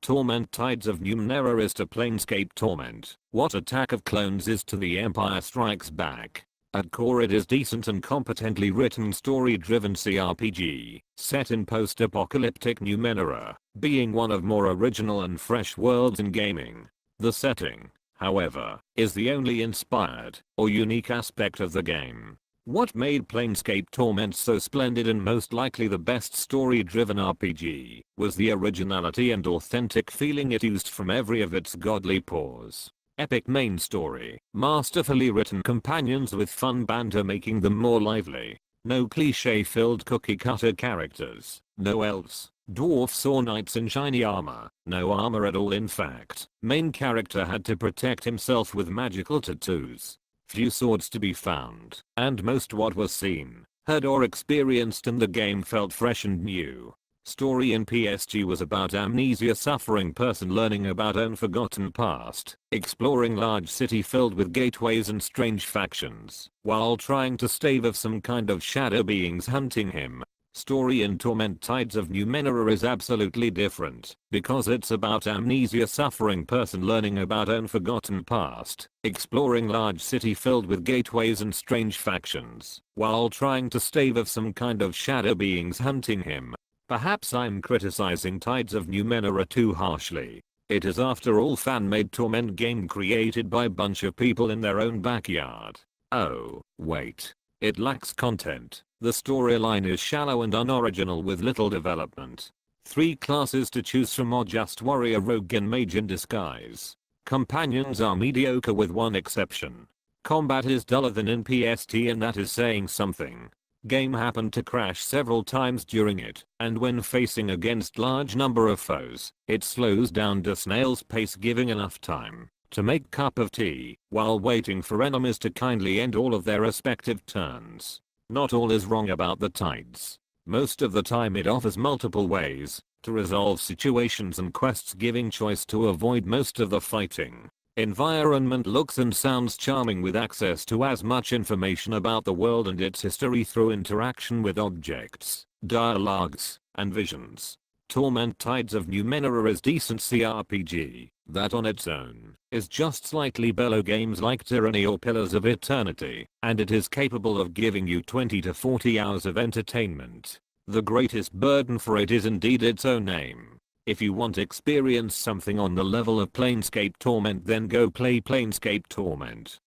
Torment Tides of Numenera is to Planescape Torment what Attack of Clones is to The Empire Strikes Back. At core it is decent and competently written story-driven CRPG, set in post-apocalyptic Numenera, being one of more original and fresh worlds in gaming. The setting, however, is the only inspired or unique aspect of the game. What made Planescape Torment so splendid and most likely the best story-driven RPG was the originality and authentic feeling it used from every of its godly pores. Epic main story, masterfully written companions with fun banter making them more lively. No cliche-filled cookie-cutter characters, no elves, dwarfs or knights in shiny armor, no armor at all in fact. Main character had to protect himself with magical tattoos. Few swords to be found, and most what was seen, heard or experienced in the game felt fresh and new. Story in PSG was about amnesia suffering person learning about own forgotten past, exploring large city filled with gateways and strange factions, while trying to stave off some kind of shadow beings hunting him. Story in Torment Tides of Numenera is absolutely different, because it's about amnesia suffering person learning about own forgotten past, exploring large city filled with gateways and strange factions, while trying to stave off some kind of shadow beings hunting him. Perhaps I'm criticizing Tides of Numenera too harshly. It is after all fan-made Torment game created by bunch of people in their own backyard. Oh, wait. It lacks content. The storyline is shallow and unoriginal with little development. 3 classes to choose from or just warrior, rogue and mage in disguise. Companions are mediocre with one exception. Combat is duller than in PST and that is saying something. Game happened to crash several times during it, and when facing against large number of foes, it slows down to snail's pace giving enough time to make cup of tea while waiting for enemies to kindly end all of their respective turns. Not all is wrong about the Tides. Most of the time it offers multiple ways to resolve situations and quests giving choice to avoid most of the fighting. Environment looks and sounds charming with access to as much information about the world and its history through interaction with objects, dialogues, and visions. Torment Tides of Numenera is decent CRPG that on its own is just slightly below games like Tyranny or Pillars of Eternity, and it is capable of giving you 20 to 40 hours of entertainment. The greatest burden for it is indeed its own name. If you want to experience something on the level of Planescape Torment, then go play Planescape Torment.